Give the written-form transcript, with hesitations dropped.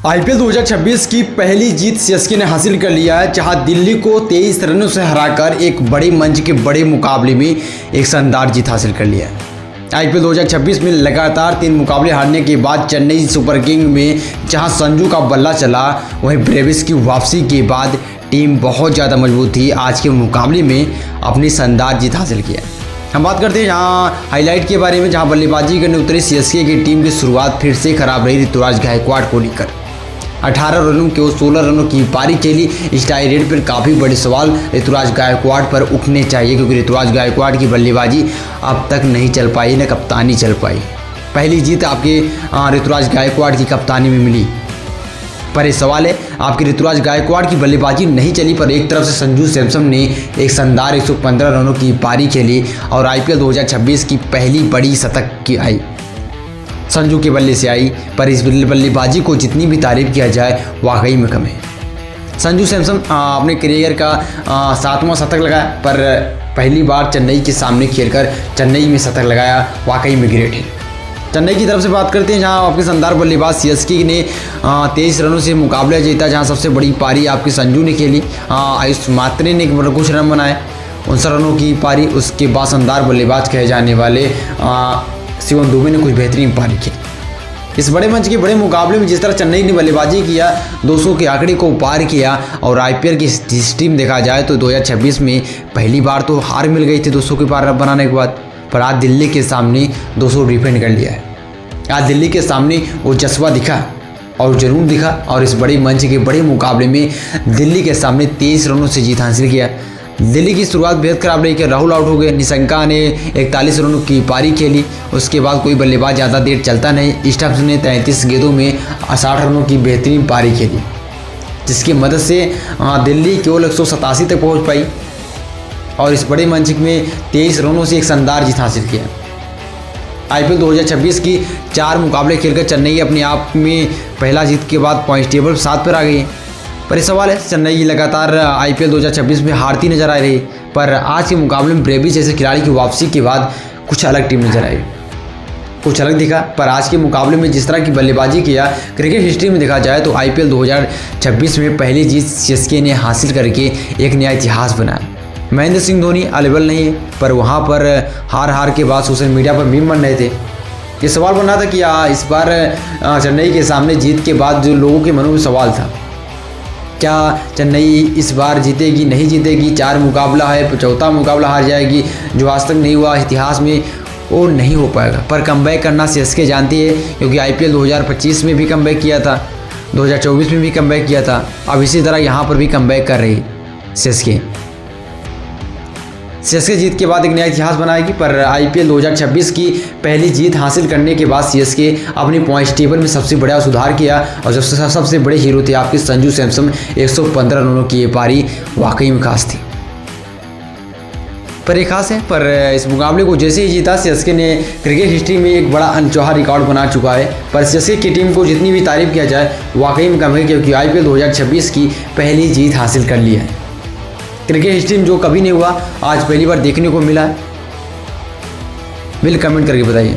IPL 2026 की पहली जीत CSK ने हासिल कर लिया है, जहां दिल्ली को 23 रनों से हराकर एक बड़े मंच के बड़े मुकाबले में एक शानदार जीत हासिल कर लिया है। आईपीएल 2026 में लगातार 3 मुकाबले हारने के बाद चेन्नई सुपर किंग में जहां संजू का बल्ला चला, वहीं ब्रेविस की वापसी के बाद टीम बहुत ज़्यादा मजबूत थी। आज के मुकाबले में अपनी शानदार जीत हासिल किया। हम बात करते हैं यहाँ हाईलाइट के बारे में, जहां बल्लेबाजी करने उतरी सीएसके की टीम की शुरुआत फिर से खराब रही ऋतुराज गायकवाड़ को लेकर। 18 रनों के 16 रनों की पारी खेली। स्ट्राइक रेट पर काफ़ी बड़े सवाल ऋतुराज गायकवाड़ पर उठने चाहिए, क्योंकि ऋतुराज गायकवाड़ की बल्लेबाजी अब तक नहीं चल पाई, न कप्तानी चल पाई। पहली जीत आपके ऋतुराज गायकवाड़ की कप्तानी में मिली, पर ये सवाल है आपकी ऋतुराज गायकवाड़ की बल्लेबाजी नहीं चली, पर एक तरफ से संजू सैमसन ने एक शानदार 115 रनों की पारी खेली और आईपीएल 2026 की पहली बड़ी शतक की आई संजू के बल्ले से आई। पर इस बल्लेबाजी को जितनी भी तारीफ किया जाए वाकई में कम है। संजू सैमसन अपने करियर का 7वां शतक लगाया, पर पहली बार चेन्नई के सामने खेलकर चेन्नई में शतक लगाया, वाकई में ग्रेट है। चेन्नई की तरफ से बात करते हैं, जहां आपके शानदार बल्लेबाज सीएसके ने 23 रनों से मुकाबला जीता, जहां सबसे बड़ी पारी आपकी संजू ने खेली। आयुष मात्रे ने कुछ रन बनाए, 59 रनों की पारी। उसके बाद शानदार बल्लेबाज कहे जाने वाले शिवम दुबे ने कुछ बेहतरीन पारी खेली। इस बड़े मंच के बड़े मुकाबले में जिस तरह चेन्नई ने बल्लेबाजी किया, 200 के आंकड़े को पार किया। और आईपीएल की हिस्ट्री में देखा जाए तो 2026 में पहली बार तो हार मिल गई थी 200 के पार बनाने के बाद, पर आज दिल्ली के सामने 200 डिफेंड कर लिया है। आज दिल्ली के सामने वो जज्बा दिखा और जुनून दिखा, और इस बड़े मंच के बड़े मुकाबले में दिल्ली के सामने 23 रनों से जीत हासिल किया। दिल्ली की शुरुआत बेहद खराब रही कि राहुल आउट हो गए, निशंका ने 41 रनों की पारी खेली। उसके बाद कोई बल्लेबाज ज़्यादा देर चलता नहीं। स्टम्प्स ने 33 गेंदों में 60 रनों की बेहतरीन पारी खेली, जिसकी मदद से दिल्ली केवल 187 तक पहुंच पाई और इस बड़े मंच में 23 रनों से एक शानदार जीत हासिल किया। आईपीएल 2026 की 4 मुकाबले खेलकर चेन्नई अपने आप में पहला जीत के बाद पॉइंट टेबल 7 पर आ गई। पर यह सवाल है, चेन्नई लगातार आईपीएल 2026 में हारती नजर आ रही, पर आज के मुकाबले में ब्रेविस जैसे खिलाड़ी की वापसी के बाद कुछ अलग टीम नजर आई, कुछ अलग दिखा। पर आज के मुकाबले में जिस तरह की बल्लेबाजी किया, क्रिकेट हिस्ट्री में देखा जाए तो आईपीएल 2026 में पहली जीत सीएसके ने हासिल करके एक नया इतिहास बनाया। महेंद्र सिंह धोनी अवेलेबल नहीं है, पर वहाँ पर हार के बाद सोशल मीडिया पर मीम बन रहे थे। ये सवाल बन रहा था कि इस बार चेन्नई के सामने जीत के बाद जो लोगों के मनों में सवाल था, क्या चेन्नई इस बार जीतेगी नहीं जीतेगी, 4 मुकाबला है, 4था मुकाबला हार जाएगी, जो आज तक नहीं हुआ इतिहास में, वो नहीं हो पाएगा। पर कमबैक करना सीएसके जानती है, क्योंकि आईपीएल 2025 में भी कमबैक किया था, 2024 में भी कमबैक किया था, अब इसी तरह यहाँ पर भी कमबैक कर रही सीएसके जीत के बाद एक नया इतिहास बनाएगी। पर आईपीएल 2026 की पहली जीत हासिल करने के बाद सीएसके अपनी पॉइंट टेबल में सबसे बड़ा सुधार किया, और सबसे बड़े हीरो थे आपके संजू सैमसन। 115 रनों की ये पारी वाकई में खास थी, पर ये खास है। पर इस मुकाबले को जैसे ही जीता, सीएसके ने क्रिकेट हिस्ट्री में एक बड़ा अनचोहा रिकॉर्ड बना चुका है। पर सीएसके की टीम को जितनी भी तारीफ किया जाए वाकई में कम है, क्योंकि आईपीएल 2026 की पहली जीत हासिल कर ली है। क्रिकेट हिस्ट्री में जो कभी नहीं हुआ, आज पहली बार देखने को मिला है। बिल कमेंट करके बताइए।